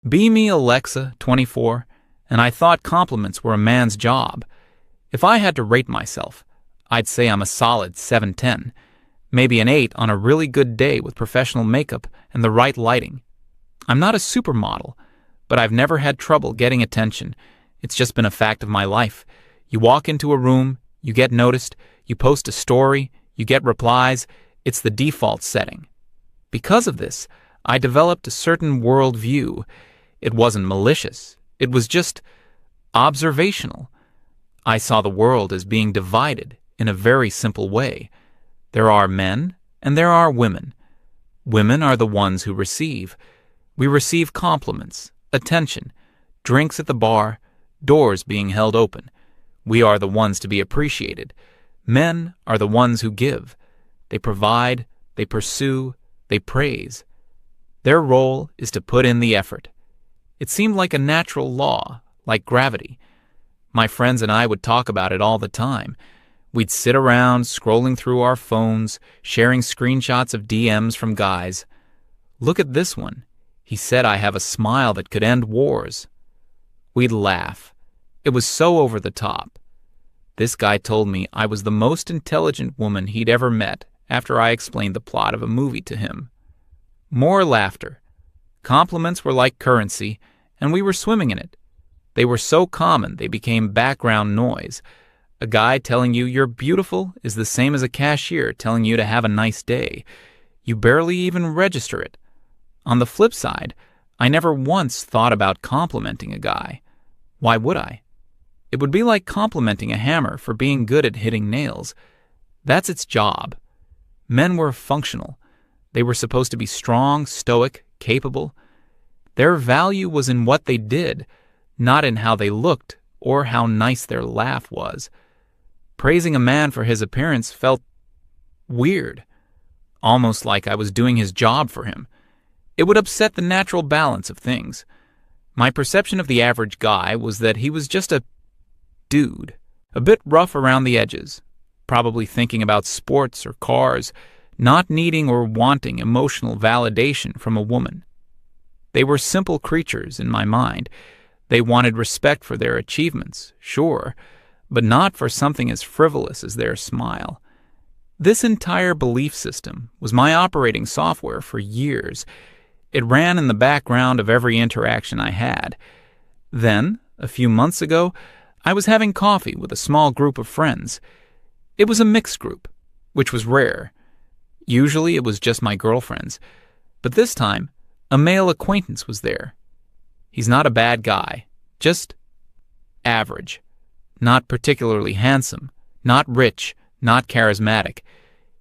Be me, Alexa, 24, and I thought compliments were a man's job. If I had to rate myself, I'd say I'm a solid 7/10, maybe an 8 on a really good day with professional makeup and the right lighting. I'm not a supermodel, but I've never had trouble getting attention. It's just been a fact of my life. You walk into a room, you get noticed, you post a story, you get replies. It's the default setting. Because of this, I developed a certain worldview. It wasn't malicious. It was just observational. I saw the world as being divided in a very simple way. There are men and there are women. Women are the ones who receive. We receive compliments, attention, drinks at the bar, doors being held open. We are the ones to be appreciated. Men are the ones who give. They provide, they pursue, they praise. Their role is to put in the effort. It seemed like a natural law, like gravity. My friends and I would talk about it all the time. We'd sit around, scrolling through our phones, sharing screenshots of DMs from guys. Look at this one. He said I have a smile that could end wars. We'd laugh. It was so over the top. This guy told me I was the most intelligent woman he'd ever met after I explained the plot of a movie to him. More laughter. Compliments were like currency, and we were swimming in it. They were so common they became background noise. A guy telling you you're beautiful is the same as a cashier telling you to have a nice day. You barely even register it. On the flip side, I never once thought about complimenting a guy. Why would I? It would be like complimenting a hammer for being good at hitting nails. That's its job. Men were functional. They were supposed to be strong, stoic, capable. Their value was in what they did, not in how they looked or how nice their laugh was. Praising a man for his appearance felt weird, almost like I was doing his job for him. It would upset the natural balance of things. My perception of the average guy was that he was just a dude, a bit rough around the edges, probably thinking about sports or cars, not needing or wanting emotional validation from a woman. They were simple creatures in my mind. They wanted respect for their achievements, sure, but not for something as frivolous as their smile. This entire belief system was my operating software for years. It ran in the background of every interaction I had. Then, a few months ago, I was having coffee with a small group of friends. It was a mixed group, which was rare. Usually it was just my girlfriends, but this time, a male acquaintance was there. He's not a bad guy, just average. Not particularly handsome, not rich, not charismatic.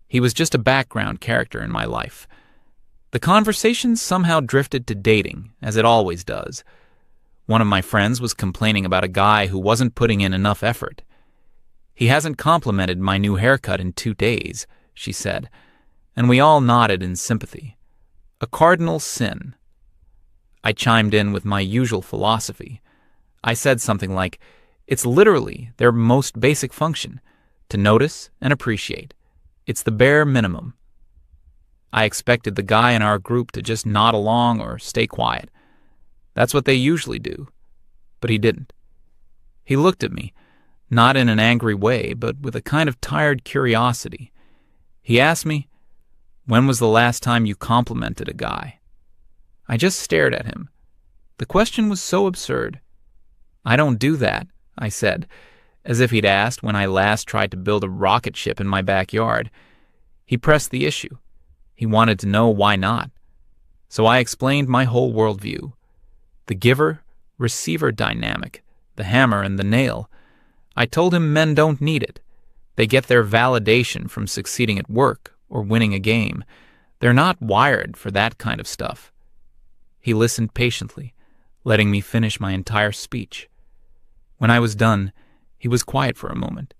He was just a background character in my life. The conversation somehow drifted to dating, as it always does. One of my friends was complaining about a guy who wasn't putting in enough effort. He hasn't complimented my new haircut in 2 days, she said, and we all nodded in sympathy. A cardinal sin. I chimed in with my usual philosophy. I said something like, it's literally their most basic function, to notice and appreciate. It's the bare minimum. I expected the guy in our group to just nod along or stay quiet. That's what they usually do. But he didn't. He looked at me, not in an angry way, but with a kind of tired curiosity. He asked me, when was the last time you complimented a guy? I just stared at him. The question was so absurd. I don't do that, I said, as if he'd asked when I last tried to build a rocket ship in my backyard. He pressed the issue. He wanted to know why not. So I explained my whole worldview. The giver-receiver dynamic, the hammer and the nail. I told him men don't need it. They get their validation from succeeding at work or winning a game. They're not wired for that kind of stuff. He listened patiently, letting me finish my entire speech. When I was done, he was quiet for a moment.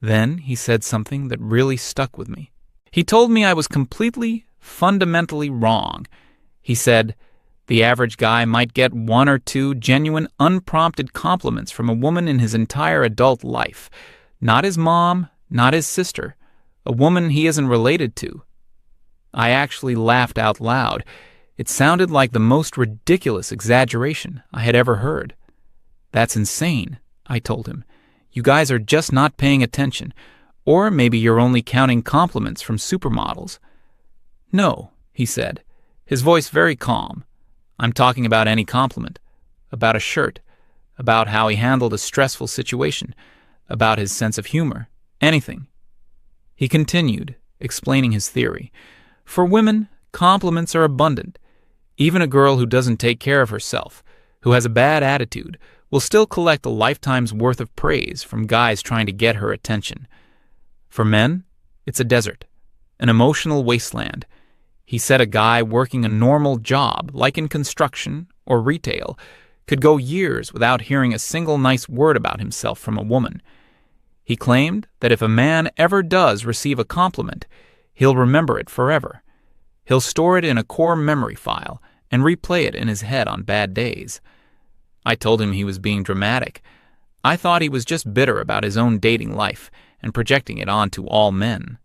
Then he said something that really stuck with me. He told me I was completely, fundamentally wrong. He said, the average guy might get 1 or 2 genuine, unprompted compliments from a woman in his entire adult life. Not his mom, not his sister, a woman he isn't related to. I actually laughed out loud. It sounded like the most ridiculous exaggeration I had ever heard. "That's insane," I told him. "You guys are just not paying attention. Or maybe you're only counting compliments from supermodels." "No," he said, his voice very calm. "I'm talking about any compliment. About a shirt. About how he handled a stressful situation. About his sense of humor. Anything." He continued, explaining his theory. "For women, compliments are abundant. Even a girl who doesn't take care of herself, who has a bad attitude, will still collect a lifetime's worth of praise from guys trying to get her attention. For men, it's a desert, an emotional wasteland." He said a guy working a normal job, like in construction or retail, could go years without hearing a single nice word about himself from a woman. He claimed that if a man ever does receive a compliment, he'll remember it forever. He'll store it in a core memory file and replay it in his head on bad days. I told him he was being dramatic. I thought he was just bitter about his own dating life and projecting it onto all men.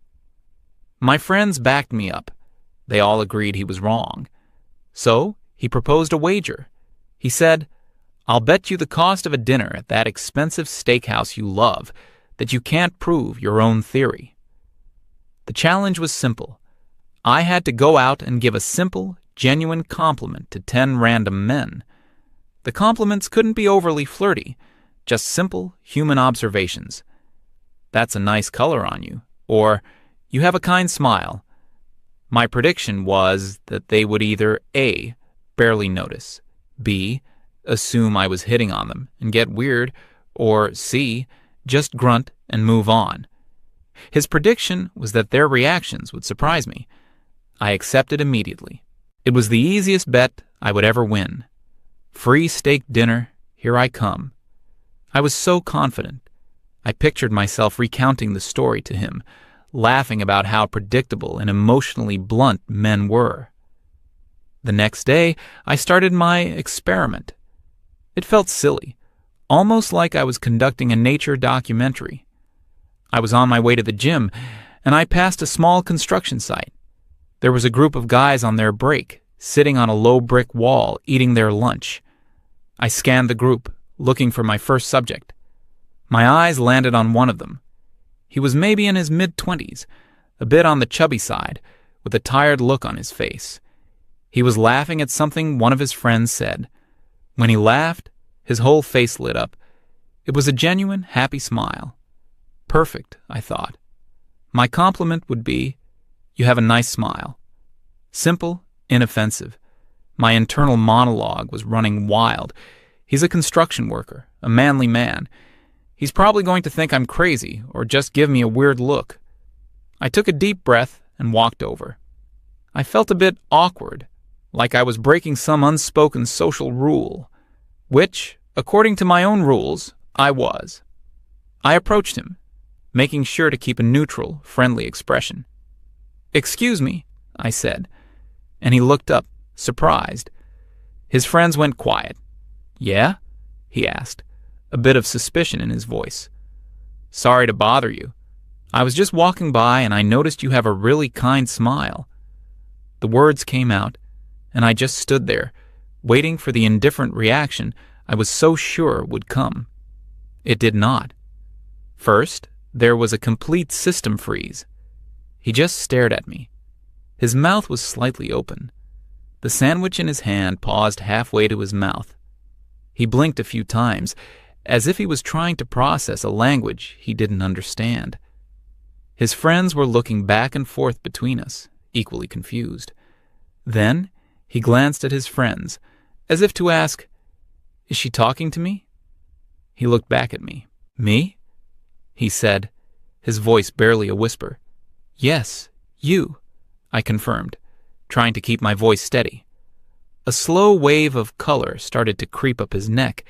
My friends backed me up. They all agreed he was wrong. So he proposed a wager. He said, "I'll bet you the cost of a dinner at that expensive steakhouse you love that you can't prove your own theory." The challenge was simple. I had to go out and give a simple, genuine compliment to 10 random men. The compliments couldn't be overly flirty, just simple human observations. "That's a nice color on you," or "You have a kind smile." My prediction was that they would either A, barely notice, B, assume I was hitting on them and get weird, or C, just grunt and move on. His prediction was that their reactions would surprise me. I accepted immediately. It was the easiest bet I would ever win. Free steak dinner, here I come. I was so confident. I pictured myself recounting the story to him, laughing about how predictable and emotionally blunt men were. The next day, I started my experiment. It felt silly, almost like I was conducting a nature documentary. I was on my way to the gym, and I passed a small construction site. There was a group of guys on their break, sitting on a low brick wall, eating their lunch. I scanned the group, looking for my first subject. My eyes landed on one of them. He was maybe in his mid-20s, a bit on the chubby side, with a tired look on his face. He was laughing at something one of his friends said. When he laughed, his whole face lit up. It was a genuine, happy smile. Perfect, I thought. My compliment would be, "You have a nice smile." Simple, inoffensive. My internal monologue was running wild. He's a construction worker, a manly man. He's probably going to think I'm crazy or just give me a weird look. I took a deep breath and walked over. I felt a bit awkward, like I was breaking some unspoken social rule, which, according to my own rules, I was. I approached him, making sure to keep a neutral, friendly expression. "Excuse me," I said, and he looked up, surprised. His friends went quiet. "Yeah?" he asked, a bit of suspicion in his voice. "Sorry to bother you. I was just walking by and I noticed you have a really kind smile." The words came out, and I just stood there, waiting for the indifferent reaction I was so sure would come. It did not. First, there was a complete system freeze. He just stared at me. His mouth was slightly open. The sandwich in his hand paused halfway to his mouth. He blinked a few times, as if he was trying to process a language he didn't understand. His friends were looking back and forth between us, equally confused. Then he glanced at his friends, as if to ask, "Is she talking to me?" He looked back at me. "Me?" he said, his voice barely a whisper. "Yes, you," I confirmed, trying to keep my voice steady. A slow wave of color started to creep up his neck.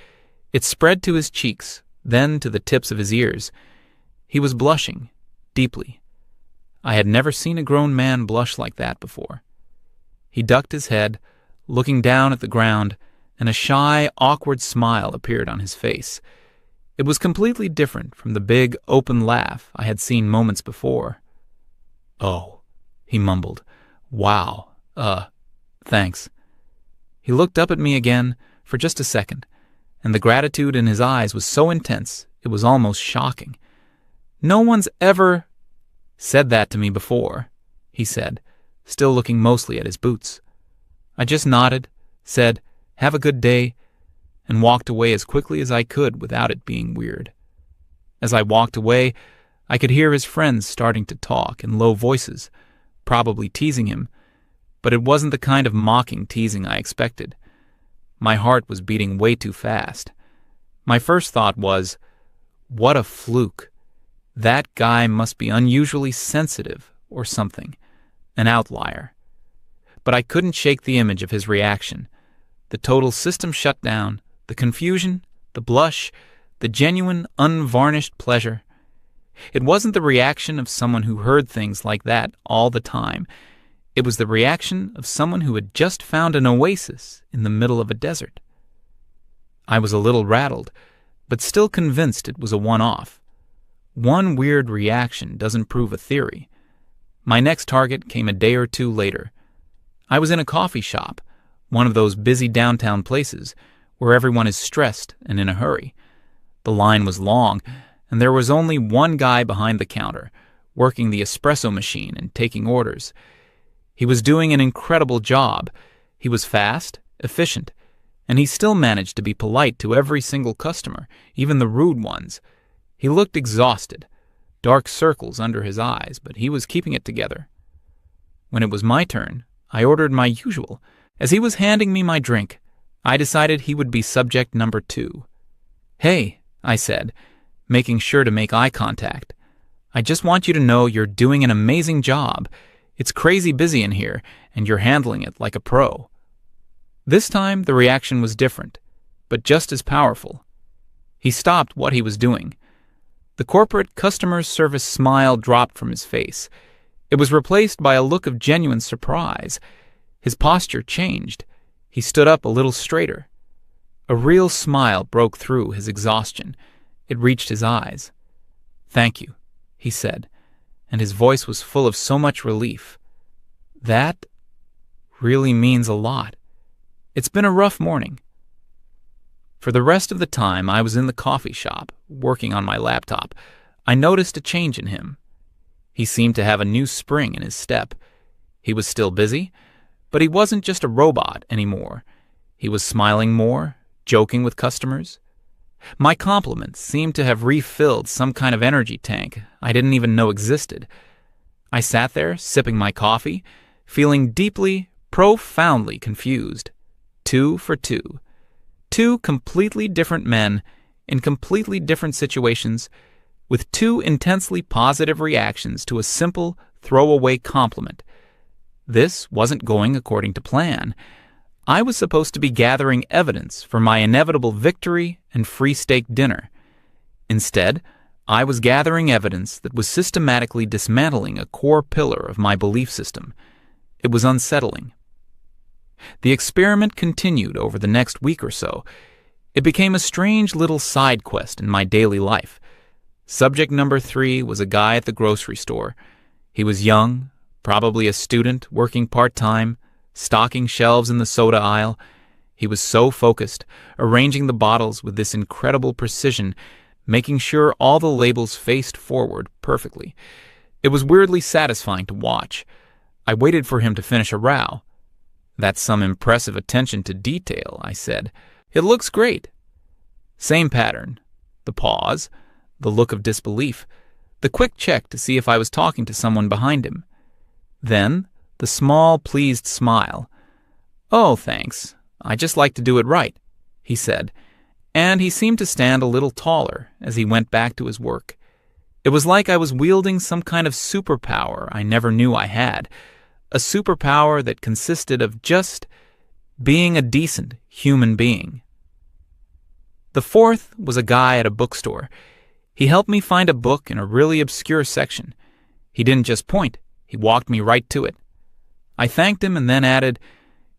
It spread to his cheeks, then to the tips of his ears. He was blushing, deeply. I had never seen a grown man blush like that before. He ducked his head, looking down at the ground, and a shy, awkward smile appeared on his face. It was completely different from the big, open laugh I had seen moments before. "Oh," he mumbled. "Wow. Thanks." He looked up at me again for just a second, and the gratitude in his eyes was so intense it was almost shocking. "No one's ever said that to me before," he said, still looking mostly at his boots. I just nodded, said, "Have a good day," and walked away as quickly as I could without it being weird. As I walked away, I could hear his friends starting to talk in low voices, probably teasing him, but it wasn't the kind of mocking teasing I expected. My heart was beating way too fast. My first thought was, what a fluke. That guy must be unusually sensitive or something, an outlier. But I couldn't shake the image of his reaction. The total system shutdown, the confusion, the blush, the genuine, unvarnished pleasure. It wasn't the reaction of someone who heard things like that all the time. It was the reaction of someone who had just found an oasis in the middle of a desert. I was a little rattled, but still convinced it was a one-off. One weird reaction doesn't prove a theory. My next target came a day or two later. I was in a coffee shop, one of those busy downtown places where everyone is stressed and in a hurry. The line was long, and there was only one guy behind the counter, working the espresso machine and taking orders. He was doing an incredible job. He was fast, efficient, and he still managed to be polite to every single customer, even the rude ones. He looked exhausted, dark circles under his eyes, but he was keeping it together. When it was my turn, I ordered my usual. As he was handing me my drink, I decided he would be subject number 2. "Hey," I said, making sure to make eye contact. "I just want you to know you're doing an amazing job. It's crazy busy in here, and you're handling it like a pro." This time, the reaction was different, but just as powerful. He stopped what he was doing. The corporate customer service smile dropped from his face. It was replaced by a look of genuine surprise. His posture changed. He stood up a little straighter. A real smile broke through his exhaustion. It reached his eyes. "Thank you," he said, and his voice was full of so much relief. "That really means a lot. It's been a rough morning." For the rest of the time I was in the coffee shop, working on my laptop, I noticed a change in him. He seemed to have a new spring in his step. He was still busy, but he wasn't just a robot anymore. He was smiling more, joking with customers. My compliments seemed to have refilled some kind of energy tank I didn't even know existed. I sat there, sipping my coffee, feeling deeply, profoundly confused. 2 for 2. 2 completely different men in completely different situations, with 2 intensely positive reactions to a simple, throwaway compliment. This wasn't going according to plan. I was supposed to be gathering evidence for my inevitable victory and free steak dinner. Instead, I was gathering evidence that was systematically dismantling a core pillar of my belief system. It was unsettling. The experiment continued over the next week or so. It became a strange little side quest in my daily life. Subject number 3 was a guy at the grocery store. He was young, probably a student working part-time, stocking shelves in the soda aisle. He was so focused, arranging the bottles with this incredible precision, making sure all the labels faced forward perfectly. It was weirdly satisfying to watch. I waited for him to finish a row. "That's some impressive attention to detail," I said. "It looks great." Same pattern. The pause, the look of disbelief, the quick check to see if I was talking to someone behind him. Then, the small, pleased smile. "Oh, thanks. I just like to do it right," he said, and he seemed to stand a little taller as he went back to his work. It was like I was wielding some kind of superpower I never knew I had, a superpower that consisted of just being a decent human being. The 4th was a guy at a bookstore. He helped me find a book in a really obscure section. He didn't just point, he walked me right to it. I thanked him and then added,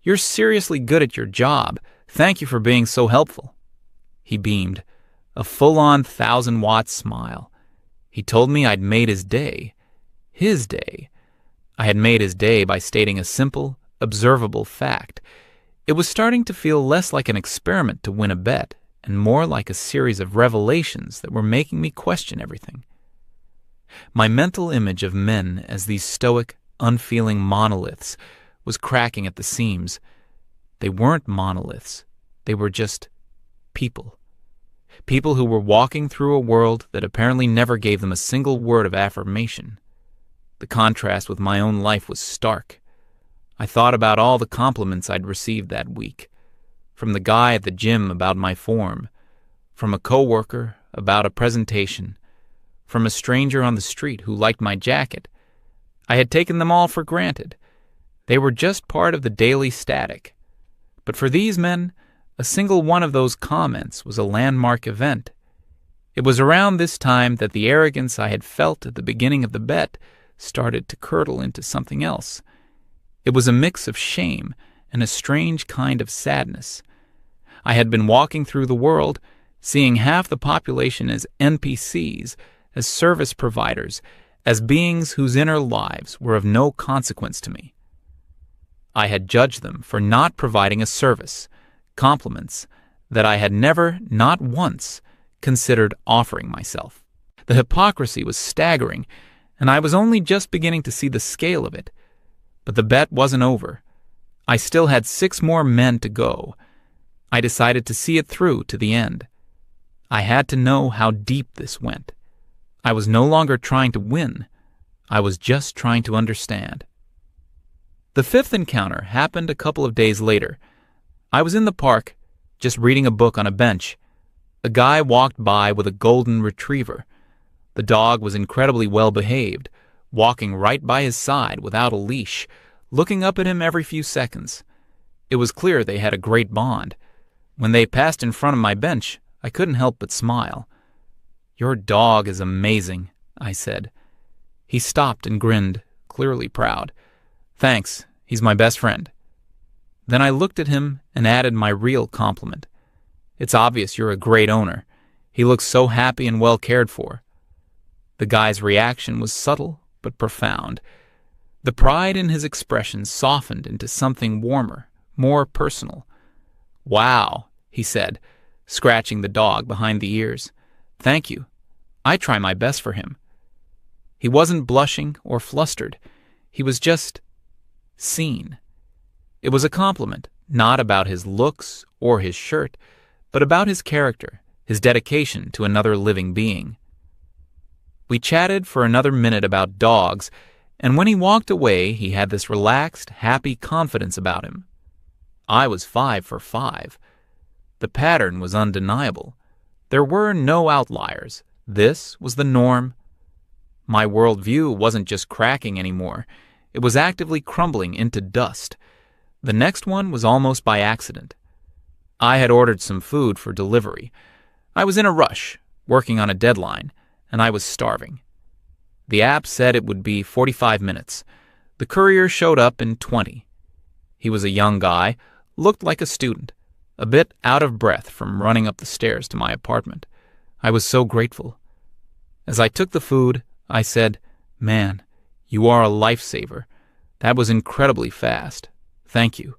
"You're seriously good at your job. Thank you for being so helpful." He beamed, a full-on 1,000-watt smile. He told me I'd made his day. His day. I had made his day by stating a simple, observable fact. It was starting to feel less like an experiment to win a bet and more like a series of revelations that were making me question everything. My mental image of men as these stoic, unfeeling monoliths was cracking at the seams. They weren't monoliths. They were just people. People who were walking through a world that apparently never gave them a single word of affirmation. The contrast with my own life was stark. I thought about all the compliments I'd received that week. From the guy at the gym about my form, from a coworker about a presentation, from a stranger on the street who liked my jacket. I had taken them all for granted. They were just part of the daily static. But for these men, a single one of those comments was a landmark event. It was around this time that the arrogance I had felt at the beginning of the bet started to curdle into something else. It was a mix of shame and a strange kind of sadness. I had been walking through the world, seeing half the population as NPCs, as service providers, as beings whose inner lives were of no consequence to me. I had judged them for not providing a service, compliments, that I had never, not once, considered offering myself. The hypocrisy was staggering, and I was only just beginning to see the scale of it. But the bet wasn't over. I still had 6 more men to go. I decided to see it through to the end. I had to know how deep this went. I was no longer trying to win. I was just trying to understand. The 5th encounter happened a couple of days later. I was in the park, just reading a book on a bench. A guy walked by with a golden retriever. The dog was incredibly well behaved, walking right by his side without a leash, looking up at him every few seconds. It was clear they had a great bond. When they passed in front of my bench, I couldn't help but smile. "Your dog is amazing," I said. He stopped and grinned, clearly proud. "Thanks, he's my best friend." Then I looked at him and added my real compliment. "It's obvious you're a great owner. He looks so happy and well cared for." The guy's reaction was subtle but profound. The pride in his expression softened into something warmer, more personal. "Wow," he said, scratching the dog behind the ears. "Thank you. I try my best for him." He wasn't blushing or flustered. He was just seen. It was a compliment, not about his looks or his shirt, but about his character, his dedication to another living being. We chatted for another minute about dogs, and when he walked away, he had this relaxed, happy confidence about him. I was 5 for 5. The pattern was undeniable. There were no outliers. This was the norm. My worldview wasn't just cracking anymore. It was actively crumbling into dust. The next one was almost by accident. I had ordered some food for delivery. I was in a rush, working on a deadline, and I was starving. The app said it would be 45 minutes. The courier showed up in 20. He was a young guy, looked like a student, a bit out of breath from running up the stairs to my apartment. I was so grateful. As I took the food, I said, "Man, you are a lifesaver. That was incredibly fast. Thank you."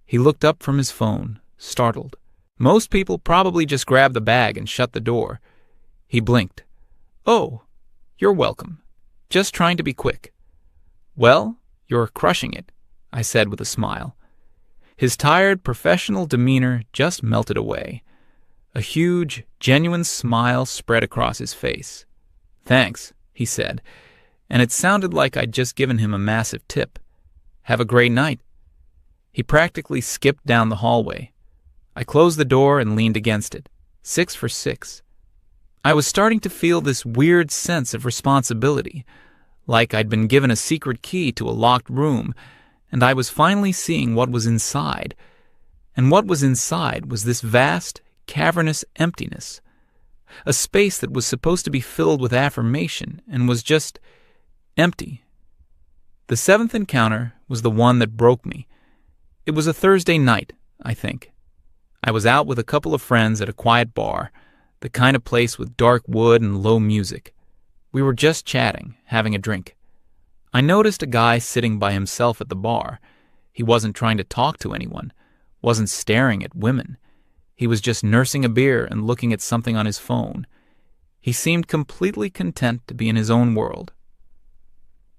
He looked up from his phone, startled. Most people probably just grab the bag and shut the door. He blinked. "Oh, you're welcome. Just trying to be quick." "Well, you're crushing it," I said with a smile. His tired, professional demeanor just melted away. A huge, genuine smile spread across his face. "Thanks," he said, and it sounded like I'd just given him a massive tip. "Have a great night." He practically skipped down the hallway. I closed the door and leaned against it. 6 for 6. I was starting to feel this weird sense of responsibility, like I'd been given a secret key to a locked room, and I was finally seeing what was inside. And what was inside was this vast, cavernous emptiness. A space that was supposed to be filled with affirmation and was just empty. The 7th encounter was the one that broke me. It was a Thursday night, I think. I was out with a couple of friends at a quiet bar, the kind of place with dark wood and low music. We were just chatting, having a drink. I noticed a guy sitting by himself at the bar. He wasn't trying to talk to anyone. wasn't staring at women. He was just nursing a beer and looking at something on his phone. He seemed completely content to be in his own world.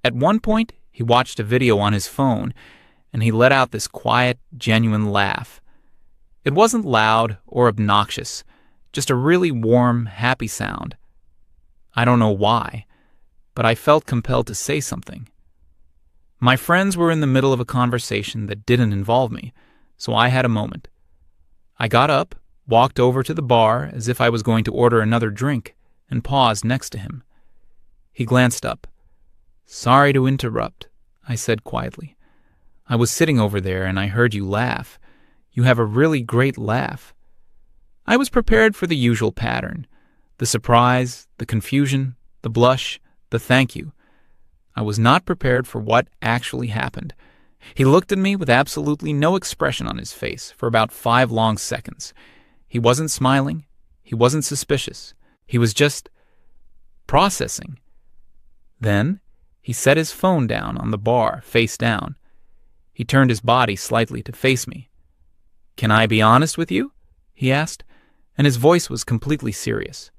At one point, he watched a video on his phone, and he let out this quiet, genuine laugh. It wasn't loud or obnoxious, just a really warm, happy sound. I don't know why, but I felt compelled to say something. My friends were in the middle of a conversation that didn't involve me, so I had a moment. I got up, walked over to the bar as if I was going to order another drink, and paused next to him. He glanced up. "Sorry to interrupt," I said quietly. "I was sitting over there and I heard you laugh. You have a really great laugh." I was prepared for the usual pattern: the surprise, the confusion, the blush, the thank you. I was not prepared for what actually happened. He looked at me with absolutely no expression on his face for about 5 long seconds. He wasn't smiling. He wasn't suspicious. He was just processing. Then he set his phone down on the bar, face down. He turned his body slightly to face me. "Can I be honest with you?" he asked, and his voice was completely serious.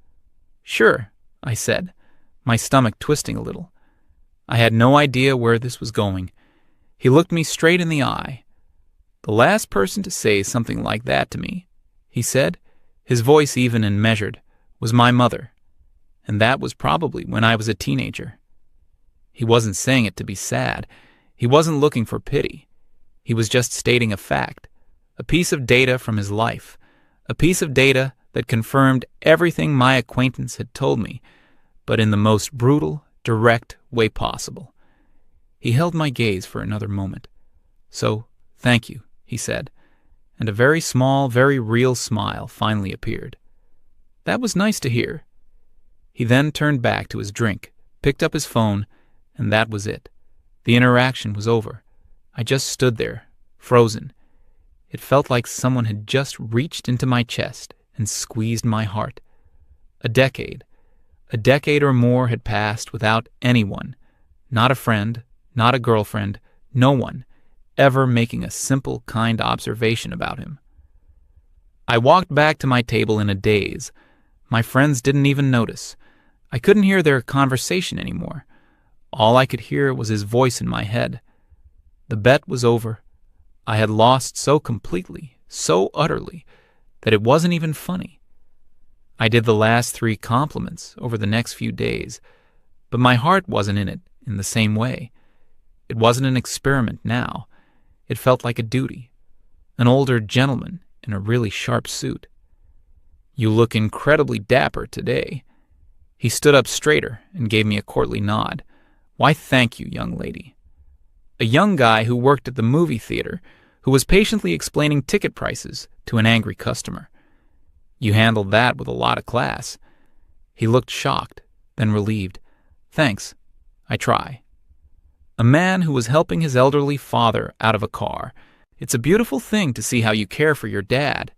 "Sure," I said, my stomach twisting a little. I had no idea where this was going. He looked me straight in the eye. "The last person to say something like that to me," he said, his voice even and measured, "was my mother. And that was probably when I was a teenager." He wasn't saying it to be sad. He wasn't looking for pity. He was just stating a fact, a piece of data from his life, a piece of data that confirmed everything my acquaintance had told me, but in the most brutal, direct way possible. He held my gaze for another moment. "So, thank you," he said, and a very small, very real smile finally appeared. That was nice to hear. He then turned back to his drink, picked up his phone, and that was it. The interaction was over. I just stood there, frozen. It felt like someone had just reached into my chest and squeezed my heart. A decade or more had passed without anyone, not a friend, not a girlfriend, no one, ever making a simple, kind observation about him. I walked back to my table in a daze. My friends didn't even notice. I couldn't hear their conversation anymore. All I could hear was his voice in my head. The bet was over. I had lost so completely, so utterly, that it wasn't even funny. I did the last 3 compliments over the next few days, but my heart wasn't in it in the same way. It wasn't an experiment now. It felt like a duty. An older gentleman in a really sharp suit. "You look incredibly dapper today." He stood up straighter and gave me a courtly nod. "Why, thank you, young lady." A young guy who worked at the movie theater, who was patiently explaining ticket prices to an angry customer. "You handled that with a lot of class." He looked shocked, then relieved. "Thanks. I try." A man who was helping his elderly father out of a car. It's a beautiful thing to see how you care for your dad.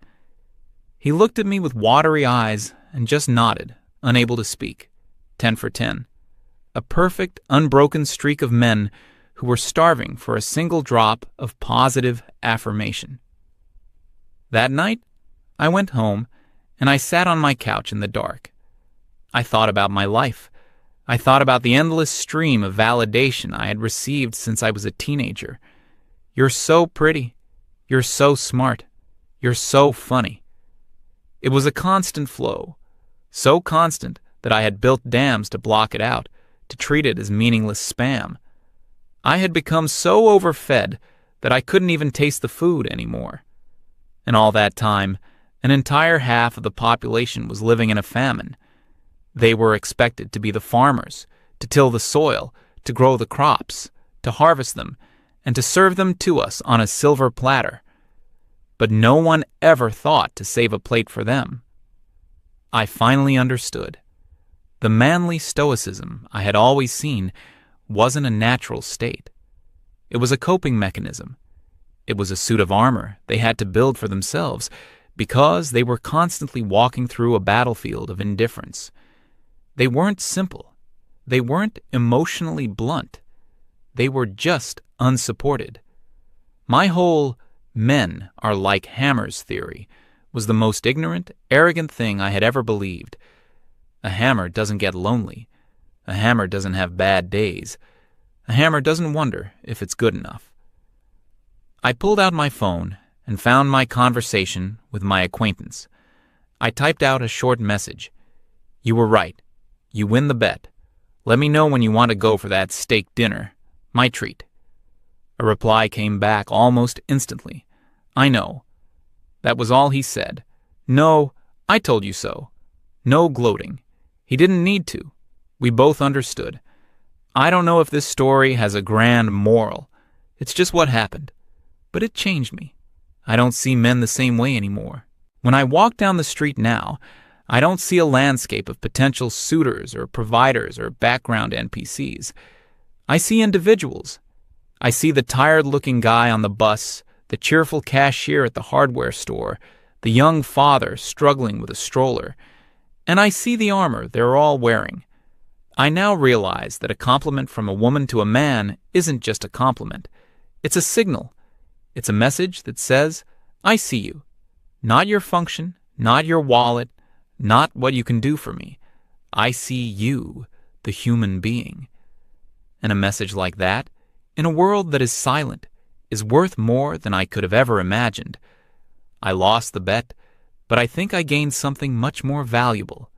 He looked at me with watery eyes and just nodded, unable to speak. 10 for 10. A perfect, unbroken streak of men who were starving for a single drop of positive affirmation. That night, I went home and I sat on my couch in the dark. I thought about my life. I thought about the endless stream of validation I had received since I was a teenager. "You're so pretty. You're so smart. You're so funny." It was a constant flow, so constant that I had built dams to block it out, to treat it as meaningless spam. I had become so overfed that I couldn't even taste the food anymore. And all that time, an entire half of the population was living in a famine. They were expected to be the farmers, to till the soil, to grow the crops, to harvest them, and to serve them to us on a silver platter. But no one ever thought to save a plate for them. I finally understood. The manly stoicism I had always seen wasn't a natural state. It was a coping mechanism. It was a suit of armor they had to build for themselves because they were constantly walking through a battlefield of indifference. They weren't simple. They weren't emotionally blunt. They were just unsupported. My whole men are like hammers theory was the most ignorant, arrogant thing I had ever believed. A hammer doesn't get lonely. A hammer doesn't have bad days. A hammer doesn't wonder if it's good enough. I pulled out my phone and found my conversation with my acquaintance. I typed out a short message. "You were right. You win the bet. Let me know when you want to go for that steak dinner. My treat." A reply came back almost instantly. "I know." That was all he said. No, I told you so. No gloating. He didn't need to. We both understood. I don't know if this story has a grand moral. It's just what happened. But it changed me. I don't see men the same way anymore. When I walk down the street now, I don't see a landscape of potential suitors or providers or background NPCs. I see individuals. I see the tired-looking guy on the bus, the cheerful cashier at the hardware store, the young father struggling with a stroller, and I see the armor they're all wearing. I now realize that a compliment from a woman to a man isn't just a compliment. It's a signal. It's a message that says, "I see you. Not your function, not your wallet, not what you can do for me. I see you, the human being." And a message like that, in a world that is silent, is worth more than I could have ever imagined. I lost the bet, but I think I gained something much more valuable.